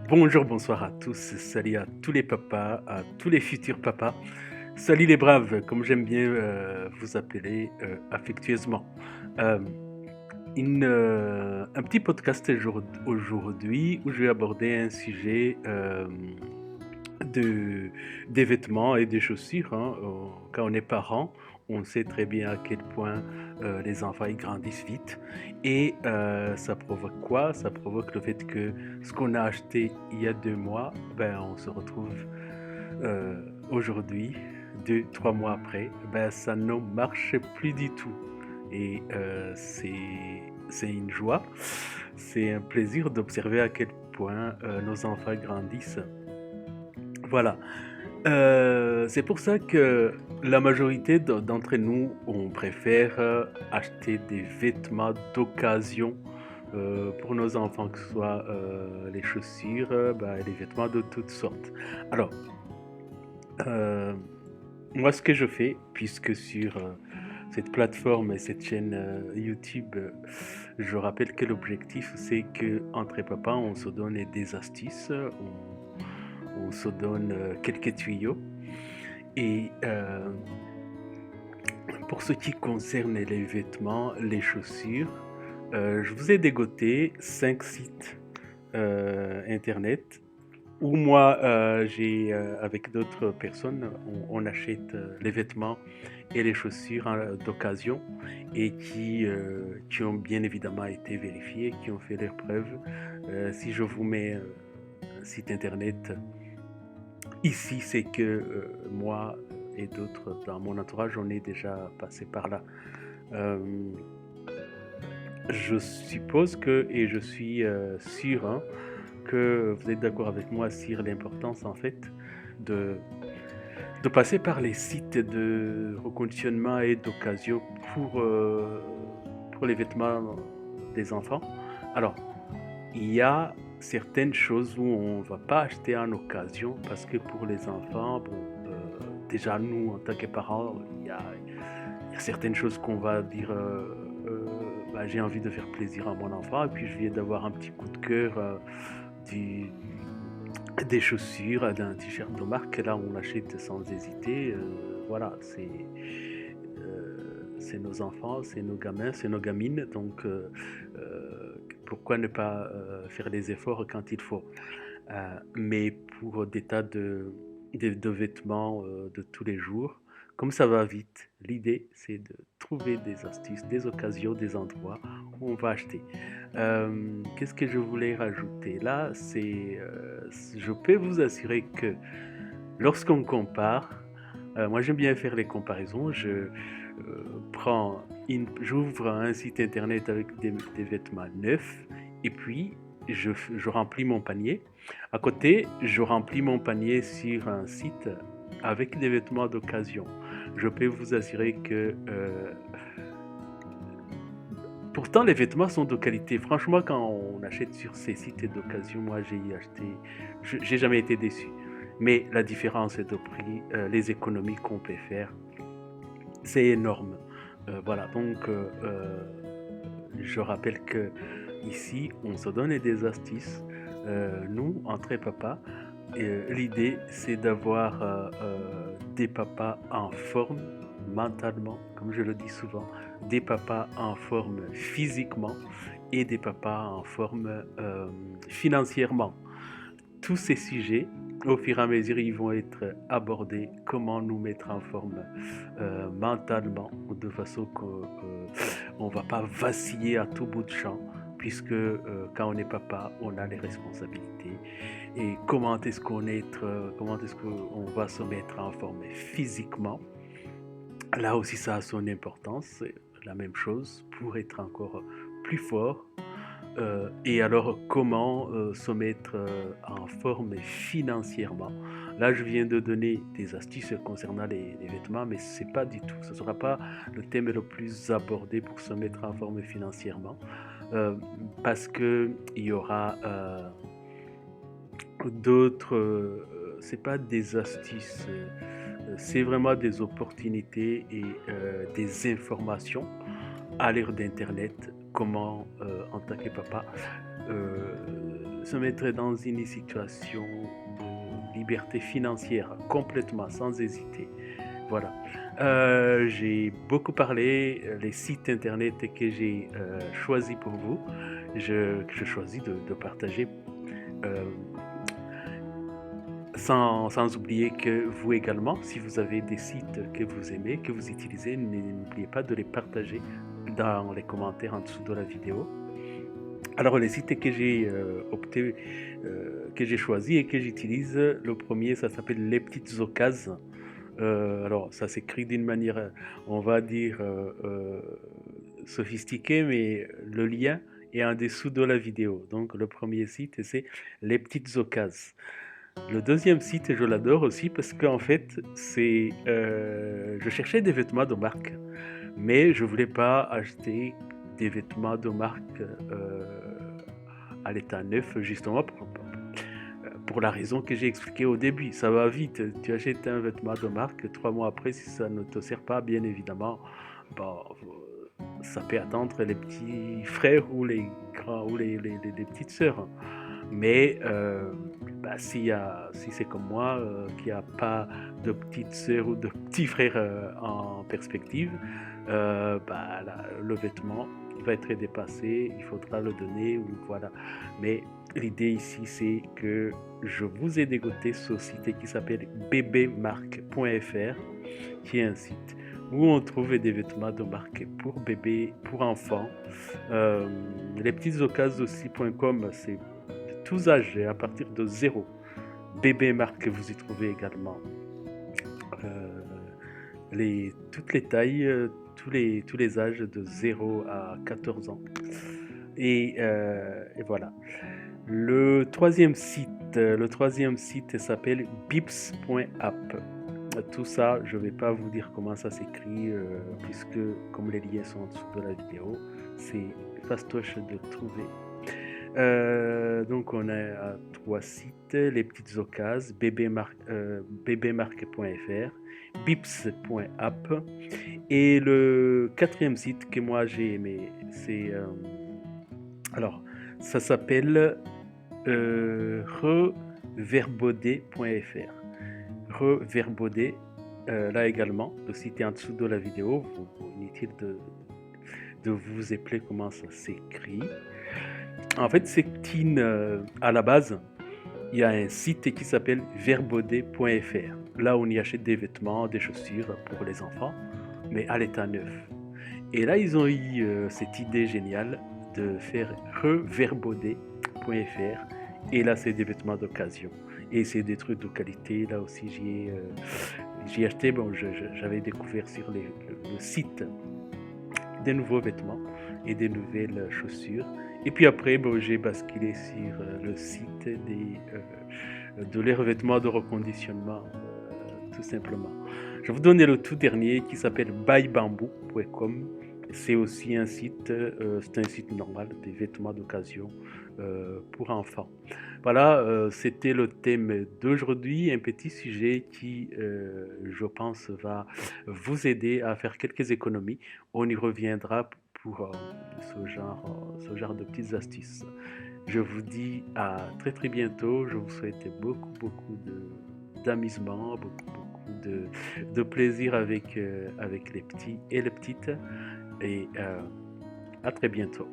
Bonjour, bonsoir à tous, salut à tous les papas, à tous les futurs papas. Salut les braves, comme j'aime bien vous appeler affectueusement. Euh, un petit podcast aujourd'hui où je vais aborder un sujet de, des vêtements et des chaussures. Quand on est parent, on sait très bien à quel point les enfants ils grandissent vite. Et ça provoque quoi? Ça provoque le fait que ce qu'on a acheté il y a 2 mois, ben, on se retrouve aujourd'hui, 3 mois après, ben, ça ne marche plus du tout. Et c'est une joie, c'est un plaisir d'observer à quel point nos enfants grandissent. Voilà. C'est pour ça que la majorité d'entre nous, on préfère acheter des vêtements d'occasion pour nos enfants, que ce soit les chaussures, les vêtements de toutes sortes. Alors, euh, moi, ce que je fais, puisque sur cette plateforme et cette chaîne YouTube, je rappelle que l'objectif, c'est que entre papas, on se donne des astuces, on se donne quelques tuyaux. Et pour ce qui concerne les vêtements, les chaussures, je vous ai dégoté 5 sites internet où moi, avec d'autres personnes, on achète les vêtements et les chaussures d'occasion et qui ont bien évidemment été vérifiés, qui ont fait leurs preuves. Si je vous mets un site internet ici, c'est que moi et d'autres dans mon entourage, on est déjà passé par là. Euh, je suppose que, et je suis sûr, hein, que vous êtes d'accord avec moi sur l'importance en fait de, de passer par les sites de reconditionnement et d'occasion pour les vêtements des enfants. Alors, il y a certaines choses où on ne va pas acheter en occasion parce que pour les enfants, bon, déjà nous en tant que parents, il y a certaines choses qu'on va dire j'ai envie de faire plaisir à mon enfant et puis je viens d'avoir un petit coup de cœur du, des chaussures, d'un t-shirt de marque. Là, on l'achète sans hésiter. Voilà, c'est nos enfants, c'est nos gamins, c'est nos gamines. Donc, pourquoi ne pas faire les efforts quand il faut? Mais pour des tas de vêtements de tous les jours, comme ça va vite, l'idée c'est de trouver des astuces, des occasions, des endroits où on va acheter. Qu'est-ce que je voulais rajouter là? Je peux vous assurer que lorsqu'on compare, moi j'aime bien faire les comparaisons. J'ouvre un site internet avec des vêtements neufs et puis je remplis mon panier. À côté, je remplis mon panier sur un site avec des vêtements d'occasion. Je peux vous assurer que pourtant les vêtements sont de qualité. Franchement, quand on achète sur ces sites d'occasion, moi j'ai acheté, j'ai jamais été déçu. Mais la différence de prix, les économies qu'on peut faire, c'est énorme. Voilà, donc je rappelle que ici, on se donne des astuces. Nous, entre papas, l'idée, c'est d'avoir des papas en forme mentalement, comme je le dis souvent, des papas en forme physiquement et des papas en forme financièrement. Tous ces sujets, au fur et à mesure, ils vont être abordés. Comment nous mettre en forme mentalement, de façon qu'on ne va pas vaciller à tout bout de champ, puisque quand on est papa, on a les responsabilités. Et comment est-ce qu'on va se mettre en forme physiquement? Là aussi, ça a son importance. C'est la même chose pour être encore plus fort. Et alors, comment se mettre en forme financièrement? Là, je viens de donner des astuces concernant les vêtements, mais c'est pas du tout. Ce ne sera pas le thème le plus abordé pour se mettre en forme financièrement, euh, parce que il y aura d'autres. C'est pas des astuces, c'est vraiment des opportunités et des informations à l'ère d'Internet. Comment, en tant que papa, se mettre dans une situation de liberté financière complètement, sans hésiter. Voilà. J'ai beaucoup parlé, les sites internet que j'ai choisis pour vous, que je choisis de partager. Euh, sans oublier que vous également, si vous avez des sites que vous aimez, que vous utilisez, n'oubliez pas de les partager dans les commentaires en dessous de la vidéo. Alors les sites que j'ai opté, que j'ai choisi et que j'utilise, le premier ça s'appelle Les Petites Occasions. Alors ça s'écrit d'une manière, on va dire, sophistiquée, mais le lien est en dessous de la vidéo. Donc le premier site c'est Les Petites Occasions. Le deuxième site, je l'adore aussi parce qu'en fait, je cherchais des vêtements de marque, mais je voulais pas acheter des vêtements de marque à l'état neuf, justement pour la raison que j'ai expliquée au début. Ça va vite, tu achètes un vêtement de marque, 3 mois après, si ça ne te sert pas, bien évidemment, bon, ça peut attendre les petits frères ou les grands ou les petites sœurs. Mais si c'est comme moi, qui n'a pas de petite sœur ou de petit frère en perspective, le vêtement va être dépassé, il faudra le donner, ou voilà. Mais l'idée ici, c'est que je vous ai dégoté ce site qui s'appelle bbmarque.fr, qui est un site où on trouve des vêtements de marque pour bébés, pour enfants. Les petites occasions aussi.com, c'est tous âges, à partir de 0. Bébé marque, vous y trouvez également toutes les tailles, tous les âges de 0 à 14 ans. Et voilà. Le troisième site s'appelle bips.app. Tout ça, je ne vais pas vous dire comment ça s'écrit, puisque comme les liens sont en dessous de la vidéo, c'est fastoche de trouver. Donc on a 3 sites, les petites occasions, bbmarque.fr, bips.app, et le quatrième site que moi j'ai aimé, c'est alors ça s'appelle reverbaudet.fr. Reverbaudet, là également, le site est en dessous de la vidéo, inutile de vous épeler comment ça s'écrit. En fait, c'est à la base, il y a un site qui s'appelle verbaudet.fr. Là, on y achète des vêtements, des chaussures pour les enfants, mais à l'état neuf. Et là, ils ont eu cette idée géniale de faire reverbaudet.fr. Et là, c'est des vêtements d'occasion. Et c'est des trucs de qualité. Là aussi, j'ai acheté, j'avais découvert sur le site des nouveaux vêtements et des nouvelles chaussures. Et puis après, j'ai basculé sur le site de les revêtements de reconditionnement, tout simplement. Je vais vous donner le tout dernier qui s'appelle buybamboo.com. C'est aussi un site, c'est un site normal, des vêtements d'occasion pour enfants. Voilà, c'était le thème d'aujourd'hui, un petit sujet qui, je pense, va vous aider à faire quelques économies. On y reviendra pour ce genre de petites astuces. Je vous dis à très très bientôt. Je vous souhaite beaucoup d'amusement, beaucoup de plaisir avec les petits et les petites. Et à très bientôt.